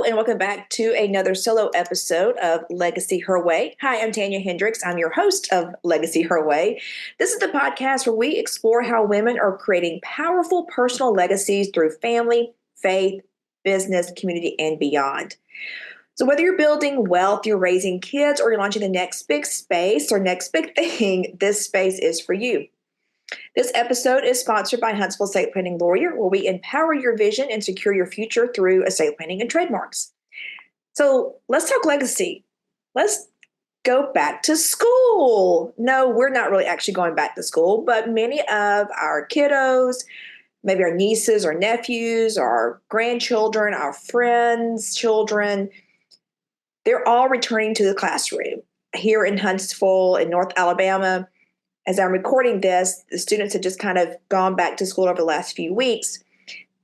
and welcome back to another solo episode of Legacy Her Way. Hi, I'm Tanya Hendrix. I'm your host of Legacy Her Way. This is the podcast where we explore how women are creating powerful personal legacies through family, faith, business, community, and beyond. So whether you're building wealth, you're raising kids, or you're launching the next big space or next big thing, this space is for you. This episode is sponsored by Huntsville Estate Planning Lawyer, where we empower your vision and secure your future through estate planning and trademarks. So let's talk legacy. Let's go back to school. No, we're not really actually going back to school, but many of our kiddos, maybe our nieces or nephews, our grandchildren, our friends' children, they're all returning to the classroom. Here in Huntsville, in North Alabama, as I'm recording this, the students have just kind of gone back to school over the last few weeks.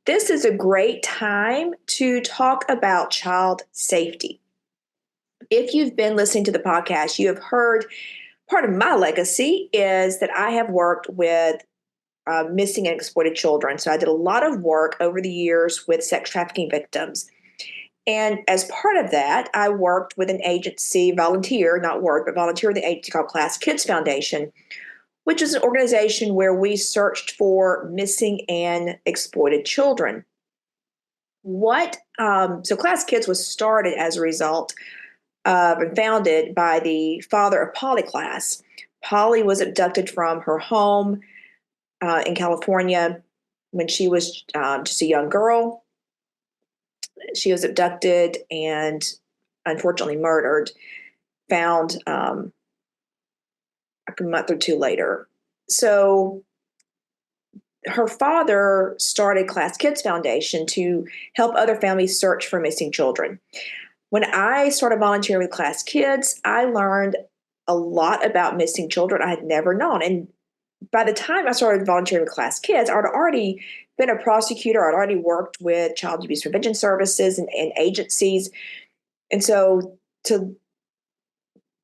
This is a great time to talk about child safety. If you've been listening to the podcast, you have heard part of my legacy is that I have worked with missing and exploited children. So I did a lot of work over the years with sex trafficking victims. And as part of that, I worked with an agency, volunteer with an agency called KlaasKids Foundation, which is an organization where we searched for missing and exploited children. So KlaasKids was started as a result of and founded by the father of Polly Klaas. Polly was abducted from her home in California when she was just a young girl. She was abducted and unfortunately murdered, found a month or two later. So her father started KlaasKids Foundation to help other families search for missing children. When I started volunteering with KlaasKids, I learned a lot about missing children I had never known. And by the time I started volunteering with KlaasKids, I had already been a prosecutor. I'd already worked with child abuse prevention services and agencies. And so to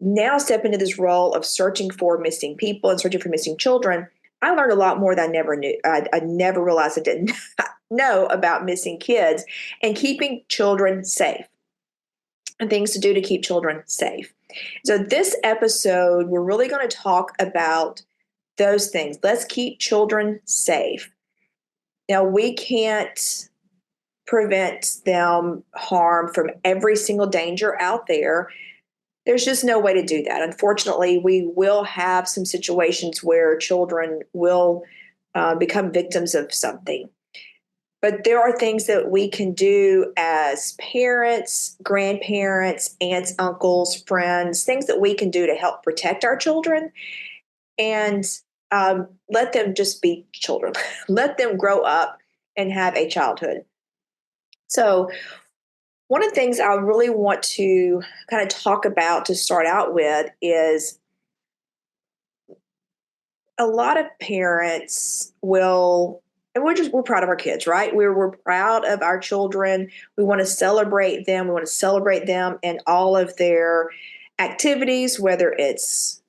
now step into this role of searching for missing people and searching for missing children, I learned a lot more that I never knew. I never realized I didn't know about missing kids and keeping children safe and things to do to keep children safe. So this episode, we're really going to talk about those things. Let's keep children safe. Now, we can't prevent them harm from every single danger out there. There's just no way to do that. Unfortunately, we will have some situations where children will become victims of something. But there are things that we can do as parents, grandparents, aunts, uncles, friends, things that we can do to help protect our children and let them just be children. Let them grow up and have a childhood. So one of the things I really want to kind of talk about to start out with is a lot of parents will, and we're proud of our kids, right? We're proud of our children. We want to celebrate them. We want to celebrate them in all of their activities, whether it's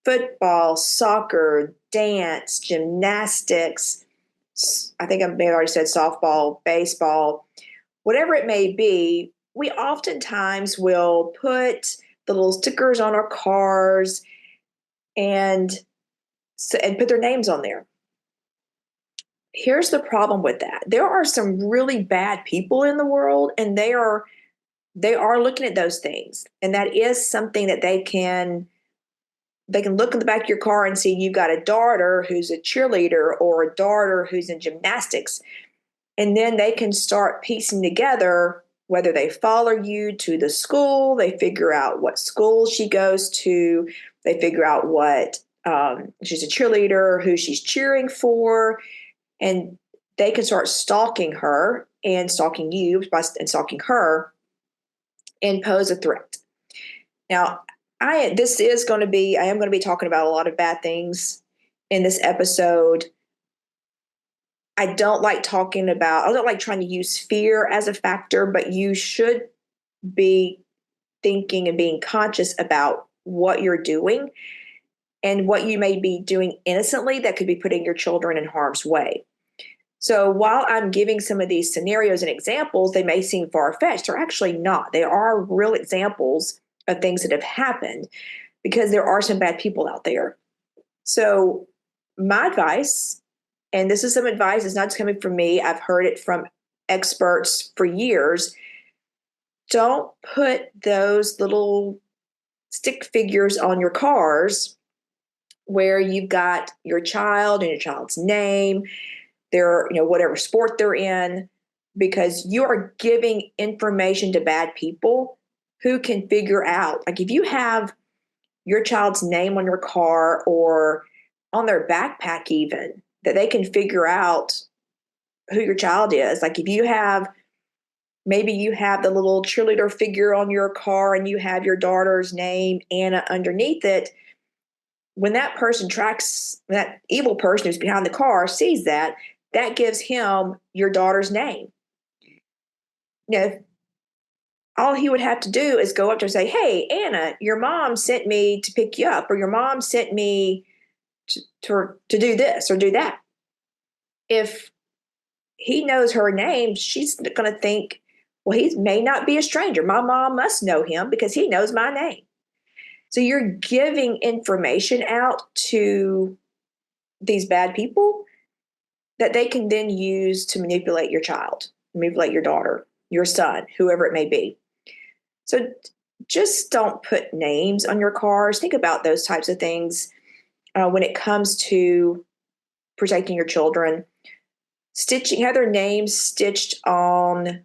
football, soccer, dance, gymnastics. I think I may have already said softball, baseball. Whatever it may be, we oftentimes will put the little stickers on our cars and put their names on there. Here's the problem with that. There are some really bad people in the world, and they are looking at those things. And that is something that they can look in the back of your car and see you've got a daughter who's a cheerleader or a daughter who's in gymnastics. And then they can start piecing together whether they follow you to the school, they figure out what school she goes to, they figure out what she's a cheerleader, who she's cheering for, and they can start stalking her and stalking you and stalking her and pose a threat. Now, I am going to be talking about a lot of bad things in this episode. I don't like trying to use fear as a factor, but you should be thinking and being conscious about what you're doing and what you may be doing innocently that could be putting your children in harm's way. So while I'm giving some of these scenarios and examples, they may seem far-fetched. They're actually not. They are real examples of things that have happened because there are some bad people out there. So my advice, and this is some advice, it's not just coming from me, I've heard it from experts for years. Don't put those little stick figures on your cars where you've got your child and your child's name, their, whatever sport they're in, because you are giving information to bad people who can figure out, like if you have your child's name on your car or on their backpack even, that they can figure out who your child is. Like if you have, maybe you have the little cheerleader figure on your car and you have your daughter's name, Anna, underneath it. When that person that evil person who's behind the car sees that, that gives him your daughter's name. All he would have to do is go up to her and say, hey, Anna, your mom sent me to pick you up, or your mom sent me to do this or do that. If he knows her name, she's going to think, well, he may not be a stranger. My mom must know him because he knows my name. So you're giving information out to these bad people that they can then use to manipulate your child, manipulate your daughter, your son, whoever it may be. So just don't put names on your cars. Think about those types of things when it comes to protecting your children. Have their names stitched on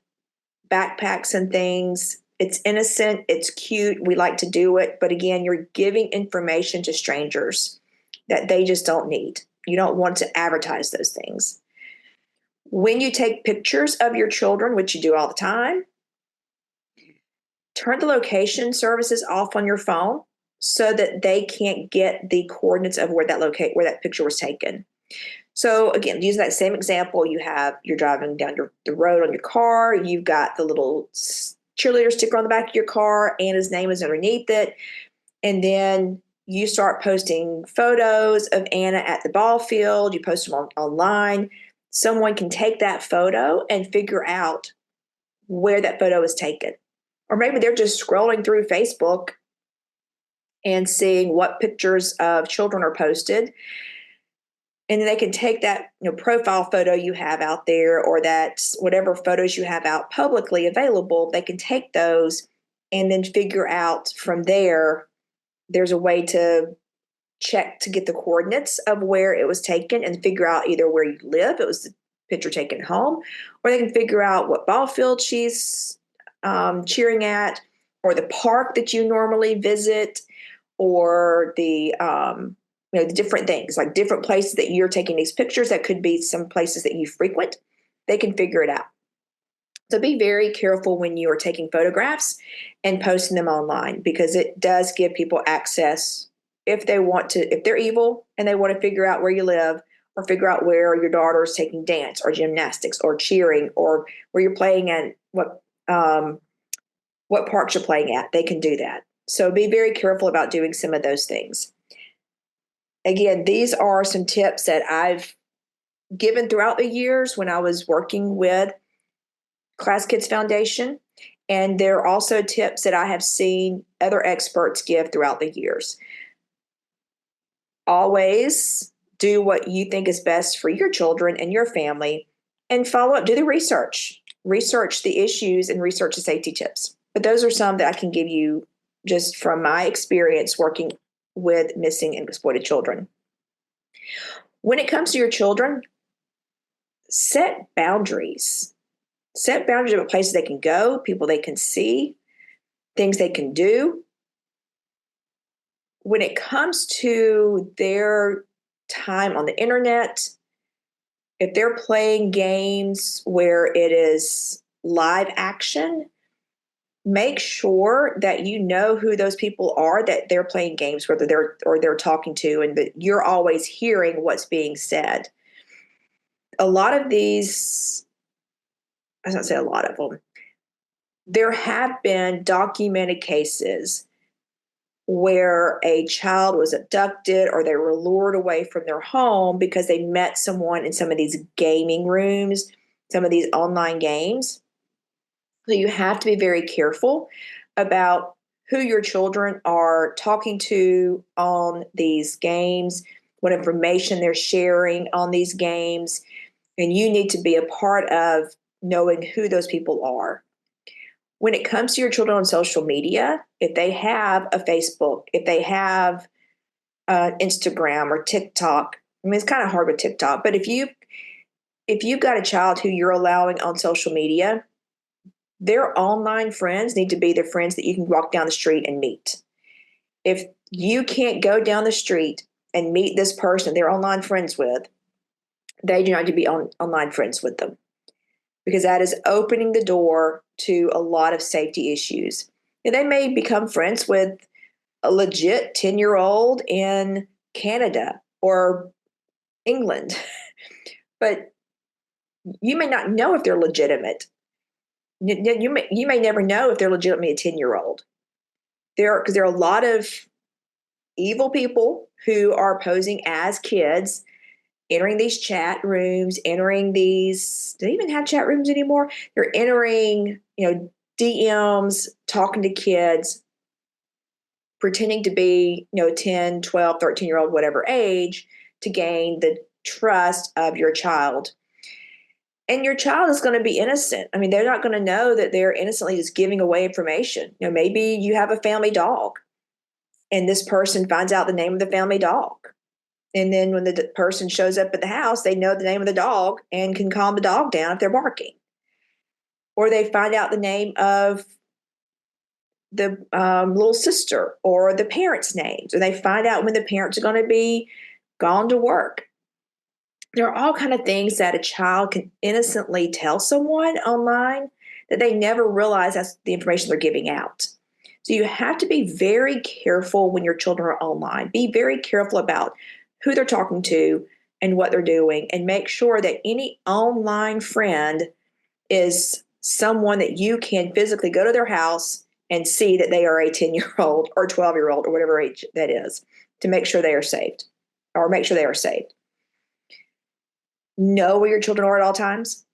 backpacks and things. It's innocent. It's cute. We like to do it. But again, you're giving information to strangers that they just don't need. You don't want to advertise those things. When you take pictures of your children, which you do all the time, turn the location services off on your phone so that they can't get the coordinates of where that picture was taken. So again, use that same example. You're driving down the road on your car. You've got the little cheerleader sticker on the back of your car. Anna's name is underneath it. And then you start posting photos of Anna at the ball field. You post them online. Someone can take that photo and figure out where that photo was taken. Or maybe they're just scrolling through Facebook and seeing what pictures of children are posted. And then they can take that profile photo you have out there, or that whatever photos you have out publicly available, they can take those and then figure out from there. There's a way to check to get the coordinates of where it was taken and figure out either where you live, it was the picture taken home, or they can figure out what ball field she's cheering at, or the park that you normally visit, or the different things, like different places that you're taking these pictures. That could be some places that you frequent. They can figure it out. So be very careful when you are taking photographs and posting them online, because it does give people access if they're evil and they want to figure out where you live, or figure out where your daughter is taking dance or gymnastics or cheering, or where you're playing and what parks you're playing at. They can do that. So be very careful about doing some of those things. Again, these are some tips that I've given throughout the years when I was working with KlaasKids Foundation. And there are also tips that I have seen other experts give throughout the years. Always do what you think is best for your children and your family, and follow up, do the research the issues and research the safety tips. But those are some that I can give you just from my experience working with missing and exploited children. When it comes to your children, set boundaries. Set boundaries about places they can go, people they can see, things they can do. When it comes to their time on the internet, if they're playing games where it is live action, make sure that you know who those people are that they're playing games with, they're talking to, and that you're always hearing what's being said. A lot of these, I don't say a lot of them, there have been documented cases where a child was abducted or they were lured away from their home because they met someone in some of these gaming rooms, some of these online games. So you have to be very careful about who your children are talking to on these games, what information they're sharing on these games, and you need to be a part of knowing who those people are. When it comes to your children on social media, if they have a Facebook, if they have Instagram or TikTok, I mean, it's kind of hard with TikTok, but if you've got a child who you're allowing on social media, their online friends need to be the friends that you can walk down the street and meet. If you can't go down the street and meet this person they're online friends with, they do not need to be online friends with them, because that is opening the door to a lot of safety issues. And they may become friends with a legit 10-year-old in Canada or England, but you may not know if they're legitimate. You may never know if they're legitimately a 10-year-old. Because there are a lot of evil people who are posing as kids, entering these chat rooms, entering these, do they even have chat rooms anymore? They're entering, DMs, talking to kids, pretending to be, 10, 12, 13-year-old, whatever age, to gain the trust of your child. And your child is going to be innocent. I mean, they're not going to know that they're innocently just giving away information. Maybe you have a family dog and this person finds out the name of the family dog. And then when the person shows up at the house, they know the name of the dog and can calm the dog down if they're barking. Or they find out the name of the little sister or the parents' names, or they find out when the parents are going to be gone to work. There are all kind of things that a child can innocently tell someone online that they never realize that's the information they're giving out. So you have to be very careful when your children are online. Be very careful about who they're talking to and what they're doing, and make sure that any online friend is someone that you can physically go to their house and see that they are a 10-year-old or 12-year-old or whatever age that is, to make sure they are saved, or make sure they are saved. Know where your children are at all times.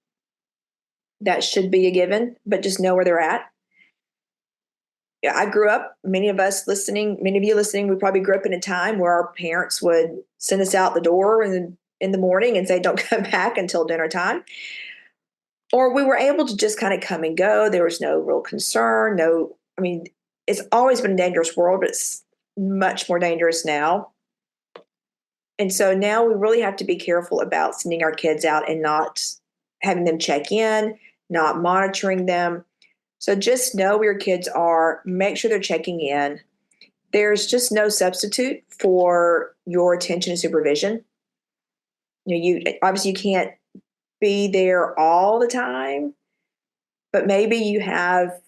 That should be a given, but just know where they're at. I grew up, many of you listening, we probably grew up in a time where our parents would send us out the door in the morning and say, don't come back until dinner time. Or we were able to just kind of come and go. There was no real concern. It's always been a dangerous world, but it's much more dangerous now. And so now we really have to be careful about sending our kids out and not having them check in, not monitoring them. So just know where your kids are, make sure they're checking in. There's just no substitute for your attention and supervision. You obviously you can't be there all the time, but maybe you have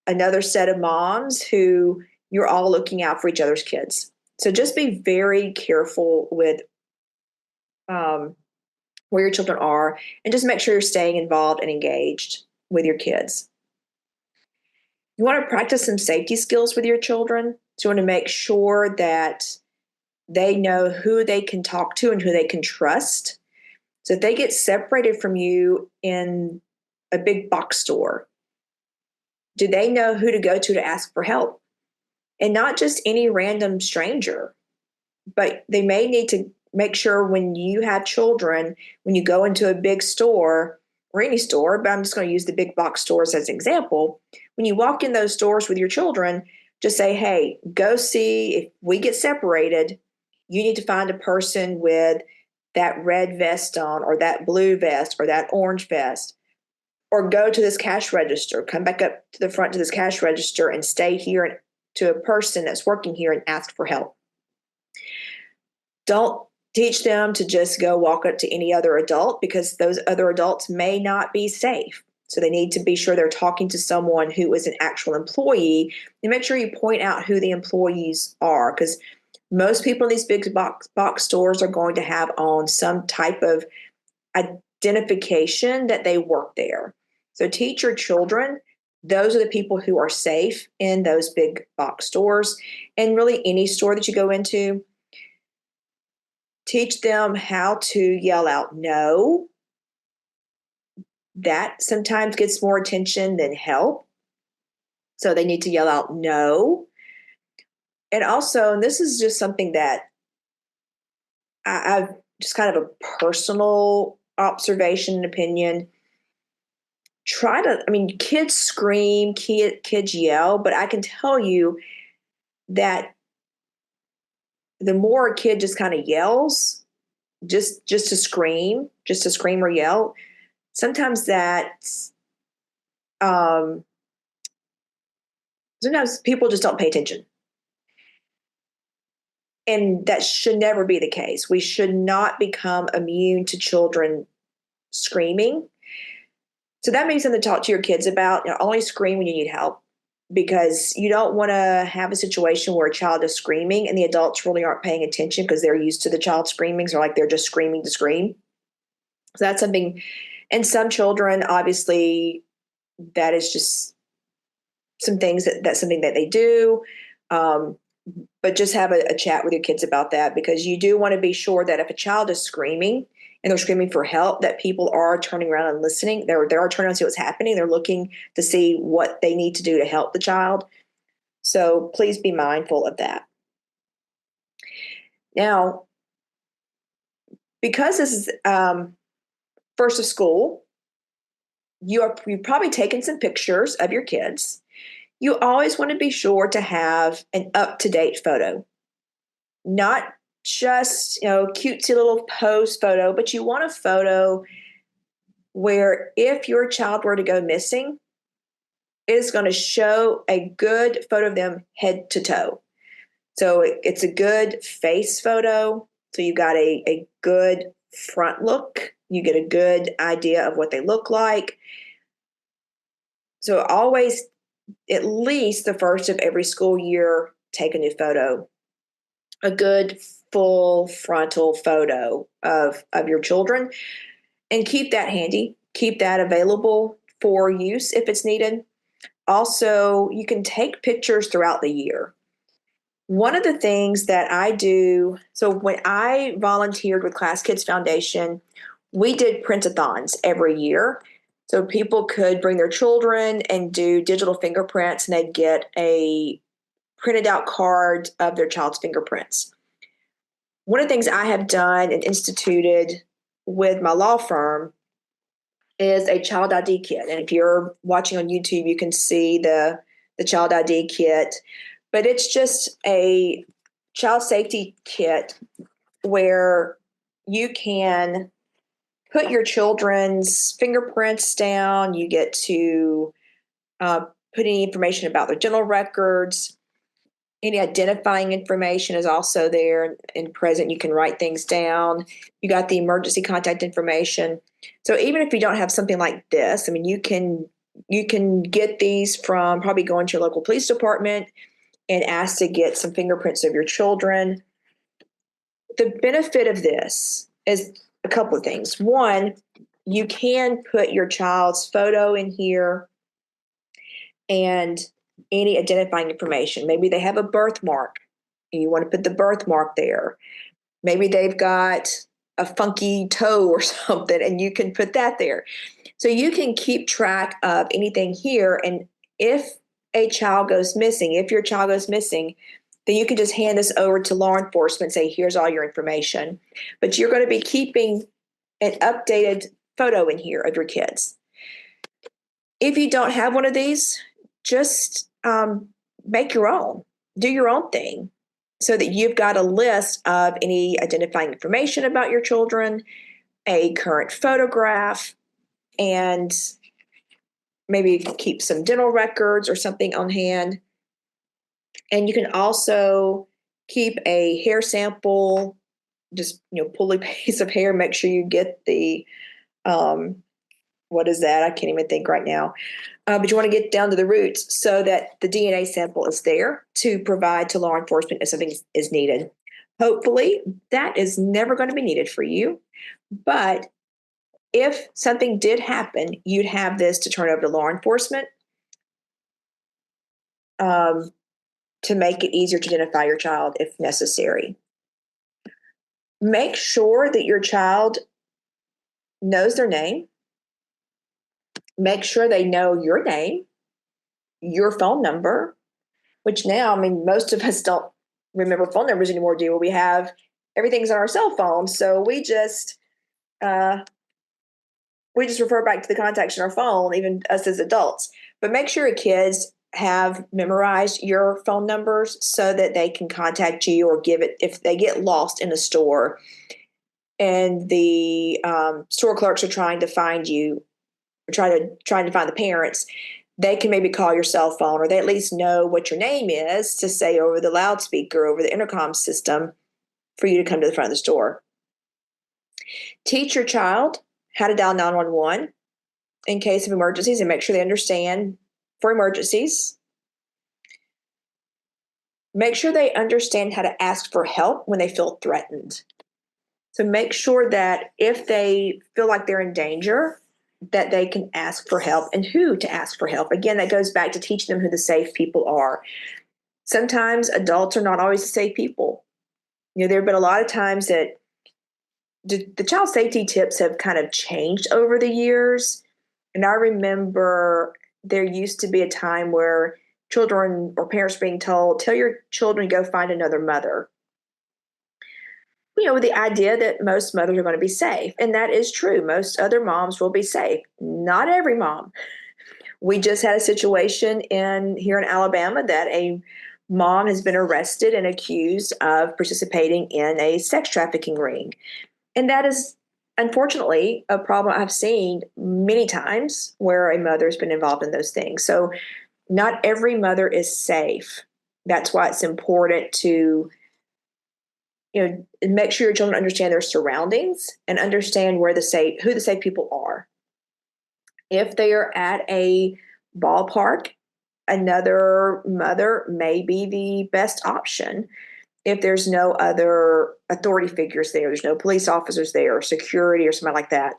another set of moms who you're all looking out for each other's kids. So just be very careful with where your children are, and just make sure you're staying involved and engaged with your kids. You want to practice some safety skills with your children. So you want to make sure that they know who they can talk to and who they can trust. So if they get separated from you in a big box store, do they know who to go to ask for help? And not just any random stranger, but they may need to make sure when you have children, when you go into a big store or any store, but I'm just going to use the big box stores as an example. When you walk in those stores with your children, just say, hey, go see if we get separated, you need to find a person with that red vest on or that blue vest or that orange vest, or go to this cash register, come back up to the front to this cash register and stay here to a person that's working here and ask for help. Don't teach them to just go walk up to any other adult, because those other adults may not be safe. So they need to be sure they're talking to someone who is an actual employee, and make sure you point out who the employees are, because most people in these big box stores are going to have on some type of identification that they work there. So teach your children those are the people who are safe in those big box stores, and really any store that you go into. Teach them how to yell out no. That sometimes gets more attention than help. So they need to yell out no. And also, and this is just something that I've just kind of a personal observation and opinion. Kids scream, kids yell, but I can tell you that the more a kid just kind of yells, just to scream or yell, sometimes um, sometimes people just don't pay attention. And that should never be the case. We should not become immune to children screaming. So that may be something to talk to your kids about. Only scream when you need help, because you don't want to have a situation where a child is screaming and the adults really aren't paying attention because they're used to the child screaming. So like they're just screaming to scream. So that's something. And some children, obviously, that is just some things that's something that they do. But just have a chat with your kids about that, because you do want to be sure that if a child is screaming and they're screaming for help, that people are turning around and listening. They are turning around to see what's happening. They're looking to see what they need to do to help the child. So please be mindful of that. Now, because this is first of school, you've probably taken some pictures of your kids. You always want to be sure to have an up-to-date photo. Not just, cutesy little pose photo, but you want a photo where if your child were to go missing, it is going to show a good photo of them head to toe. So it's a good face photo. So you got a good front look. You get a good idea of what they look like. So always, at least the first of every school year, take a new photo. A good full frontal photo of your children, and keep that handy. Keep that available for use if it's needed. Also, you can take pictures throughout the year. One of the things that I do, so when I volunteered with KlaasKids Foundation, we did print-a-thons every year. So people could bring their children and do digital fingerprints, and they'd get a printed out card of their child's fingerprints. One of the things I have done and instituted with my law firm is a child ID kit. And if you're watching on YouTube, you can see the child ID kit. But it's just a child safety kit where you can put your children's fingerprints down. You get to put any information about their dental records. Any identifying information is also there and present. You can write things down. You got the emergency contact information. So even if you don't have something like this, you can get these from probably going to your local police department and ask to get some fingerprints of your children. The benefit of this is a couple of things. One, you can put your child's photo in here and any identifying information. Maybe they have a birthmark and you want to put the birthmark there. Maybe they've got a funky toe or something and you can put that there. So you can keep track of anything here. And if a child goes missing, if your child goes missing, then you can just hand this over to law enforcement and say, here's all your information. But you're going to be keeping an updated photo in here of your kids. If you don't have one of these, just make your own. Do your own thing so that you've got a list of any identifying information about your children, a current photograph, and maybe you can keep some dental records or something on hand. And you can also keep a hair sample. Just pull a piece of hair, make sure you get the what is that? I can't even think right now. But you want to get down to the roots so that the DNA sample is there to provide to law enforcement if something is needed. Hopefully, that is never going to be needed for you. But if something did happen, you'd have this to turn over to law enforcement. to make it easier to identify your child if necessary. Make sure that your child knows their name. Make sure they know your name, your phone number, which now, I mean, most of us don't remember phone numbers anymore, do we? We have everything's on our cell phone. So we just refer back to the contacts in our phone, even us as adults. But make sure your kids have memorized your phone numbers so that they can contact you or give it if they get lost in a store and the store clerks are trying to find you, or trying to find the parents. They can maybe call your cell phone, or they at least know what your name is to say over the loudspeaker, over the intercom system for you to come to the front of the store. Teach your child how to dial 911 in case of emergencies and make sure they understand for emergencies. Make sure they understand how to ask for help when they feel threatened. So make sure that if they feel like they're in danger, that they can ask for help and who to ask for help. Again, that goes back to teaching them who the safe people are. Sometimes adults are not always the safe people. There have been a lot of times that the child safety tips have kind of changed over the years. And I remember there used to be a time where children or parents being told, tell your children to go find another mother. With the idea that most mothers are going to be safe. And that is true. Most other moms will be safe. Not every mom. We just had a situation here in Alabama that a mom has been arrested and accused of participating in a sex trafficking ring. And that is, unfortunately, a problem I've seen many times where a mother has been involved in those things. So not every mother is safe. That's why it's important to make sure your children understand their surroundings and understand who the safe people are. If they are at a ballpark, another mother may be the best option. If there's no other authority figures there's no police officers there, or security or something like that.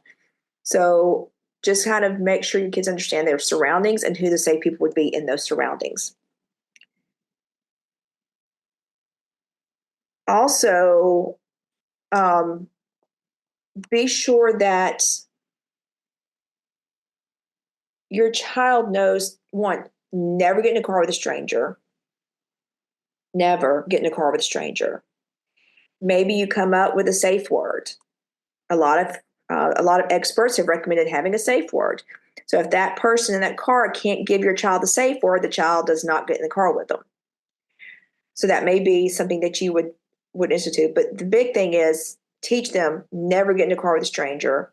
So just kind of make sure your kids understand their surroundings and who the safe people would be in those surroundings. Also, be sure that your child knows, one, never get in a car with a stranger. Never get in a car with a stranger. Maybe you come up with a safe word. A lot of experts have recommended having a safe word. So if that person in that car can't give your child the safe word, the child does not get in the car with them. So that may be something that you would institute. But the big thing is teach them never get in a car with a stranger.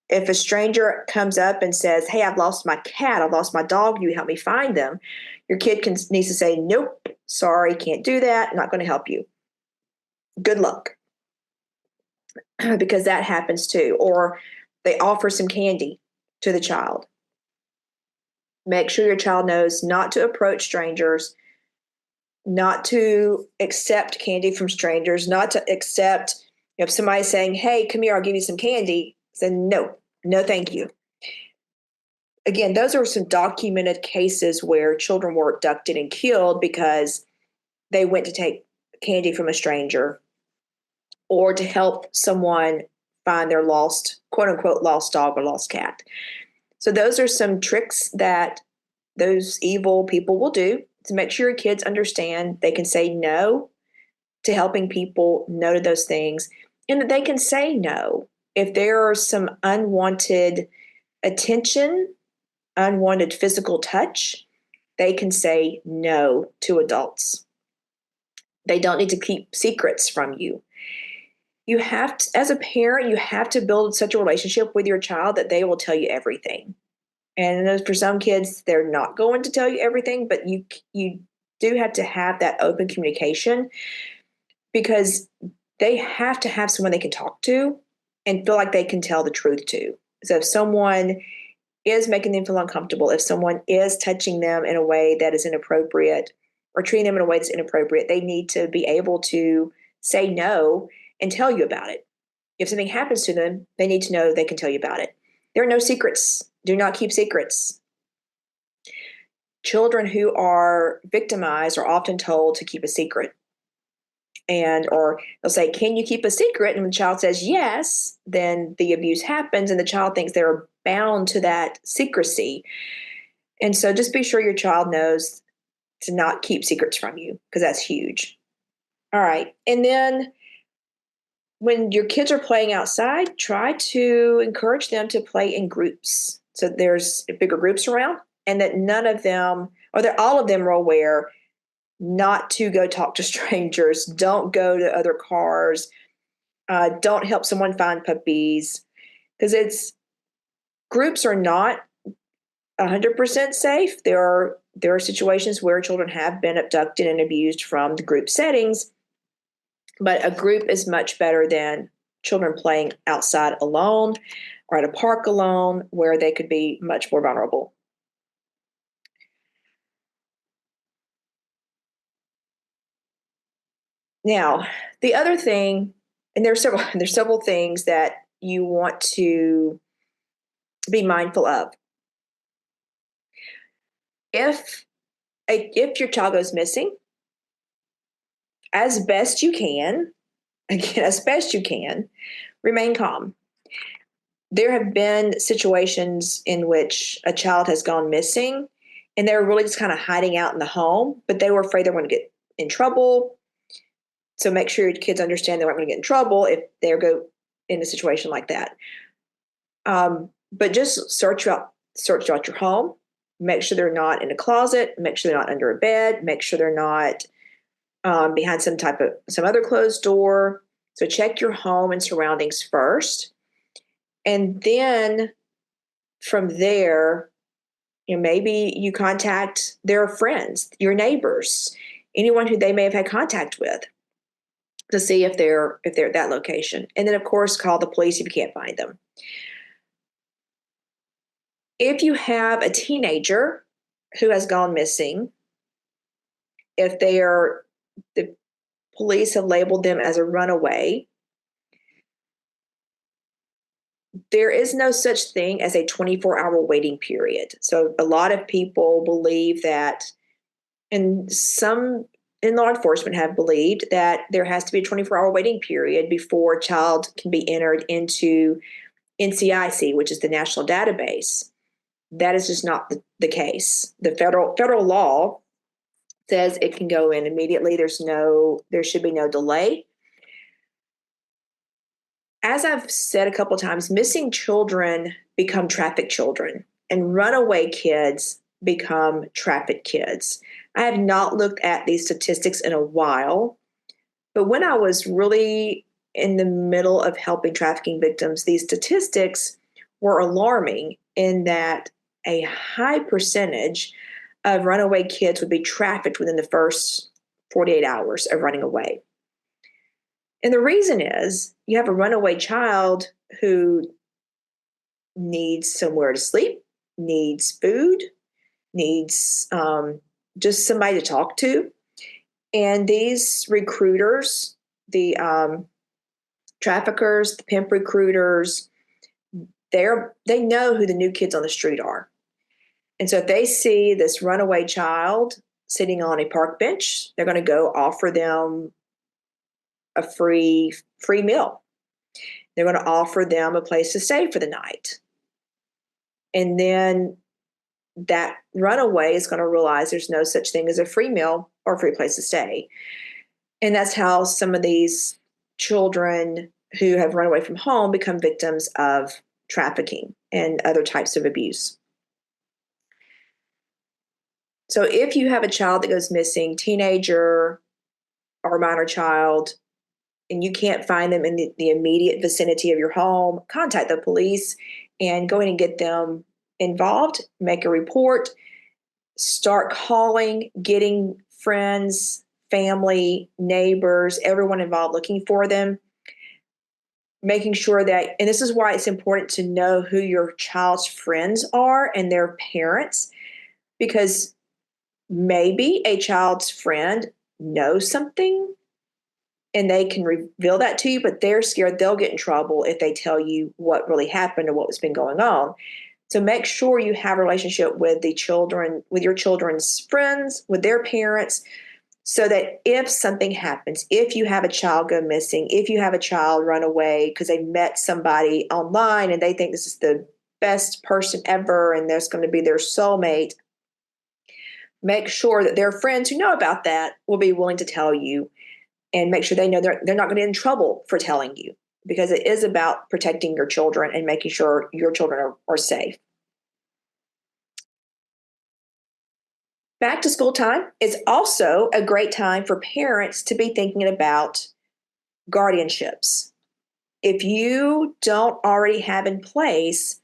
If a stranger comes up and says, hey, I've lost my cat, I've lost my dog, you help me find them, your kid needs to say, nope, sorry, can't do that, not going to help you. Good luck. Because that happens too. Or they offer some candy to the child. Make sure your child knows not to approach strangers, not to accept candy from strangers, not to accept, if somebody's saying, hey, come here, I'll give you some candy, say, no, thank you. Again, those are some documented cases where children were abducted and killed because they went to take candy from a stranger or to help someone find their lost, quote unquote, lost dog or lost cat. So those are some tricks that those evil people will do to make sure your kids understand they can say no to helping people, no to those things, and that they can say no if there are some unwanted attention, unwanted physical touch. They can say no to adults. They don't need to keep secrets from you. You have to, as a parent, you have to build such a relationship with your child that they will tell you everything. And for some kids, they're not going to tell you everything, but you do have to have that open communication because they have to have someone they can talk to and feel like they can tell the truth to. So if someone is making them feel uncomfortable, if someone is touching them in a way that is inappropriate or treating them in a way that's inappropriate, they need to be able to say no and tell you about it. If something happens to them, they need to know they can tell you about it. There are no secrets. Do not keep secrets. children who are victimized are often told to keep a secret. Or they'll say, "Can you keep a secret?" And when the child says yes, then the abuse happens and the child thinks they're bound to that secrecy. And so just be sure your child knows to not keep secrets from you, because that's huge. All right. And then when your kids are playing outside, try to encourage them to play in groups. So there's bigger groups around, and that none of them, or that all of them, are aware not to go talk to strangers. Don't go to other cars. Don't help someone find puppies, because groups are not 100% safe. There are situations where children have been abducted and abused from the group settings, but a group is much better than children playing outside alone or at a park alone, where they could be much more vulnerable. Now, the other thing, and there's several things that you want to be mindful of. If your child goes missing, as best you can, remain calm. There have been situations in which a child has gone missing and they were really just kind of hiding out in the home, but they were afraid they were going to get in trouble. So make sure your kids understand they weren't going to get in trouble if they go in a situation like that. But just search out your home. Make sure they're not in a closet. Make sure they're not under a bed. Make sure they're not behind some other closed door. So check your home and surroundings first. And then from there, maybe you contact their friends, your neighbors, anyone who they may have had contact with, to see if they're at that location. And then, of course, call the police if you can't find them. If you have a teenager who has gone missing, if the police have labeled them as a runaway, there is no such thing as a 24-hour waiting period. So a lot of people believe that, and some in law enforcement have believed that there has to be a 24-hour waiting period before a child can be entered into NCIC, which is the national database. That is just not the case. The federal law says it can go in immediately. There should be no delay. As I've said a couple of times, missing children become trafficked children, and runaway kids become trafficked kids. I have not looked at these statistics in a while, but when I was really in the middle of helping trafficking victims, these statistics were alarming in that a high percentage of runaway kids would be trafficked within the first 48 hours of running away. And the reason is you have a runaway child who needs somewhere to sleep, needs food, needs just somebody to talk to. And these recruiters, the traffickers, the pimp recruiters, they know who the new kids on the street are. And so if they see this runaway child sitting on a park bench, they're going to go offer them a free meal. They're going to offer them a place to stay for the night. And then that runaway is going to realize there's no such thing as a free meal or a free place to stay. And that's how some of these children who have run away from home become victims of trafficking and other types of abuse. So if you have a child that goes missing, teenager or minor child, and you can't find them in the immediate vicinity of your home, contact the police and go in and get them involved, make a report, start calling, getting friends, family, neighbors, everyone involved looking for them, making sure that, and this is why it's important to know who your child's friends are and their parents, because maybe a child's friend knows something and they can reveal that to you, but they're scared they'll get in trouble if they tell you what really happened or what's been going on. So make sure you have a relationship with the children, with your children's friends, with their parents, so that if something happens, if you have a child go missing, if you have a child run away because they met somebody online and they think this is the best person ever and there's going to be their soulmate, make sure that their friends who know about that will be willing to tell you, and make sure they know they're not going to get in trouble for telling you, because it is about protecting your children and making sure your children are safe. Back to school time is also a great time for parents to be thinking about guardianships. If you don't already have in place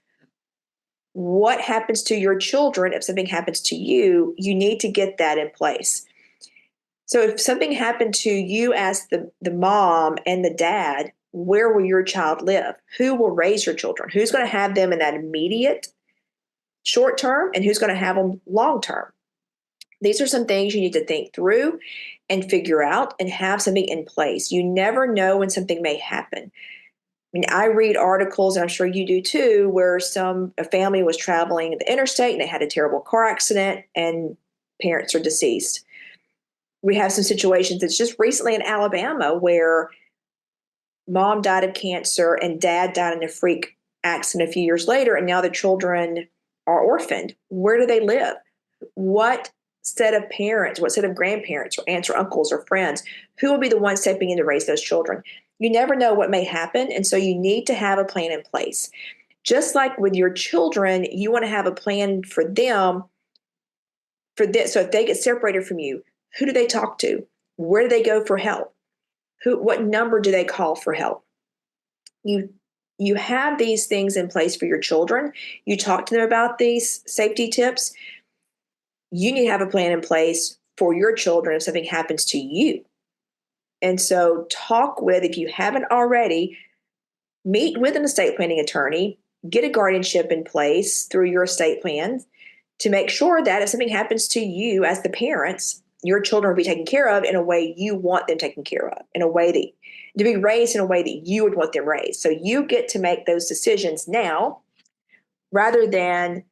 what happens to your children if something happens to you, you need to get that in place. So if something happened to you as the mom and the dad, where will your child live? Who will raise your children? Who's going to have them in that immediate short term, and who's going to have them long term? These are some things you need to think through and figure out and have something in place. You never know when something may happen. I mean, I read articles, and I'm sure you do too, where a family was traveling the interstate and they had a terrible car accident and parents are deceased. We have some situations that's just recently in Alabama where mom died of cancer and dad died in a freak accident a few years later, and now the children are orphaned. Where do they live? What set of parents, what set of grandparents or aunts or uncles or friends, who will be the ones stepping in to raise those children? You never know what may happen, and so you need to have a plan in place. Just like with your children, you want to have a plan for them, for this. So if they get separated from you, who do they talk to? Where do they go for help? What number do they call for help? You have these things in place for your children. You talk to them about these safety tips. You need to have a plan in place for your children if something happens to you. And so if you haven't already, meet with an estate planning attorney, get a guardianship in place through your estate plan to make sure that if something happens to you as the parents, your children will be taken care of in a way you want them taken care of, in a way that to be raised in a way that you would want them raised. So you get to make those decisions now rather than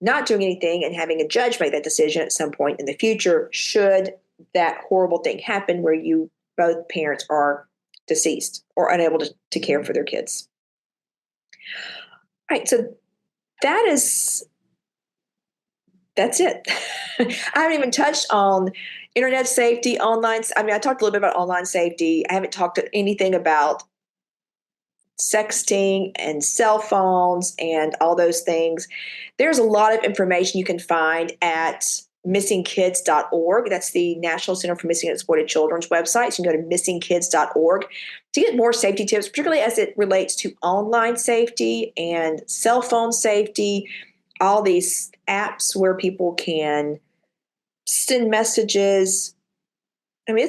not doing anything and having a judge make that decision at some point in the future should that horrible thing happen where both parents are deceased or unable to care for their kids. All right, so that's it. I haven't even touched on internet safety, online. I mean, I talked a little bit about online safety. I haven't talked anything about sexting and cell phones and all those things. There's a lot of information you can find at missingkids.org. That's the National Center for Missing and Exploited Children's website. So you can go to missingkids.org to get more safety tips, particularly as it relates to online safety and cell phone safety, all these apps where people can send messages. I mean,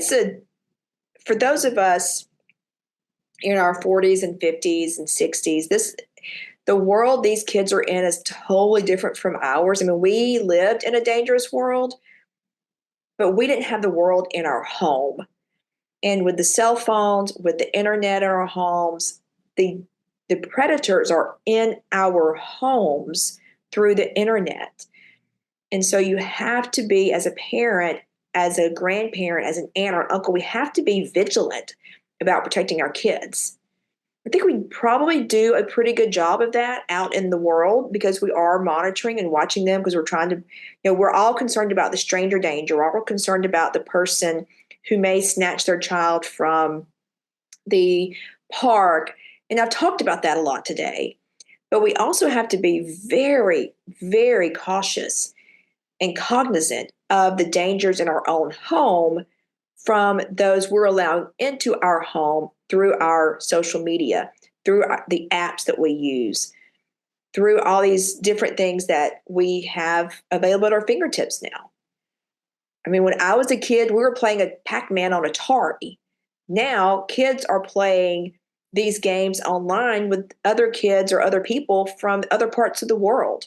for those of us in our 40s and 50s and 60s, the world these kids are in is totally different from ours. I mean, we lived in a dangerous world, but we didn't have the world in our home. And with the cell phones, with the internet in our homes, the predators are in our homes through the internet. And so you have to be, as a parent, as a grandparent, as an aunt or uncle, we have to be vigilant about protecting our kids. I think we probably do a pretty good job of that out in the world because we are monitoring and watching them because we're trying to, we're all concerned about the stranger danger. We're all concerned about the person who may snatch their child from the park. And I've talked about that a lot today. But we also have to be very, very cautious and cognizant of the dangers in our own home from those we're allowing into our home through our social media, through the apps that we use, through all these different things that we have available at our fingertips now. I mean, when I was a kid, we were playing a Pac-Man on Atari. Now, kids are playing these games online with other kids or other people from other parts of the world.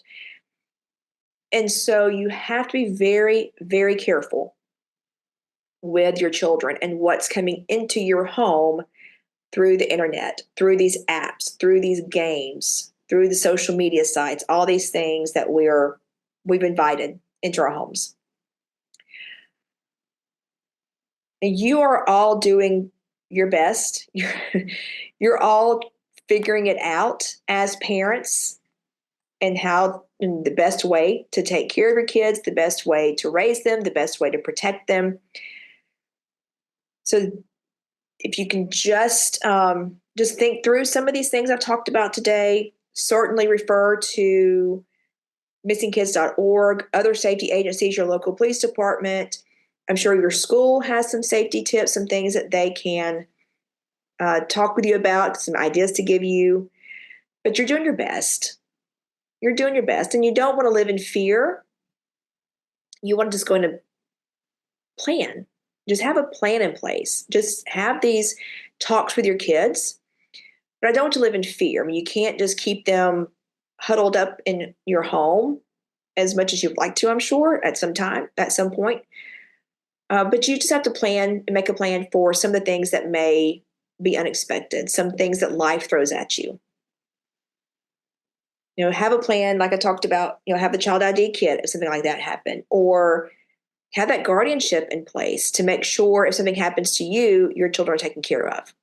And so you have to be very, very careful with your children and what's coming into your home through the internet, through these apps, through these games, through the social media sites, all these things that we've invited into our homes. And you are all doing your best. You're all figuring it out as parents and the best way to take care of your kids, the best way to raise them, the best way to protect them. So if you can just think through some of these things I've talked about today, certainly refer to missingkids.org, other safety agencies, your local police department. I'm sure your school has some safety tips, some things that they can talk with you about, some ideas to give you. But you're doing your best. You're doing your best, and you don't want to live in fear. You want to just go into plan. Just have a plan in place. Just have these talks with your kids. But I don't want to live in fear. I mean, you can't just keep them huddled up in your home as much as you'd like to, I'm sure, at some point. But you just have to plan and make a plan for some of the things that may be unexpected, some things that life throws at you. Have a plan, like I talked about, have the child ID kit if something like that happened, or have that guardianship in place to make sure if something happens to you, your children are taken care of.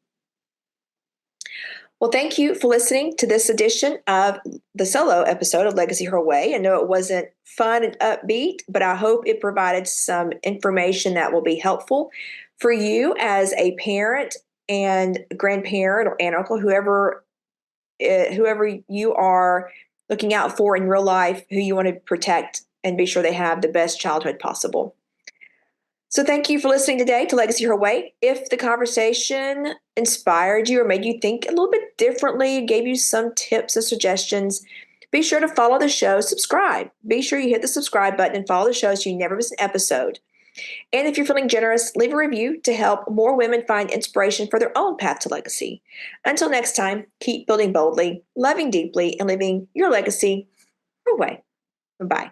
Well, thank you for listening to this edition of the solo episode of Legacy Her Way. I know it wasn't fun and upbeat, but I hope it provided some information that will be helpful for you as a parent and grandparent or aunt, uncle, whoever you are looking out for in real life, who you want to protect and be sure they have the best childhood possible. So thank you for listening today to Legacy Her Way. If the conversation inspired you or made you think a little bit differently, gave you some tips and suggestions, be sure to follow the show, subscribe. Be sure you hit the subscribe button and follow the show so you never miss an episode. And if you're feeling generous, leave a review to help more women find inspiration for their own path to legacy. Until next time, keep building boldly, loving deeply, and living your legacy your way. Bye.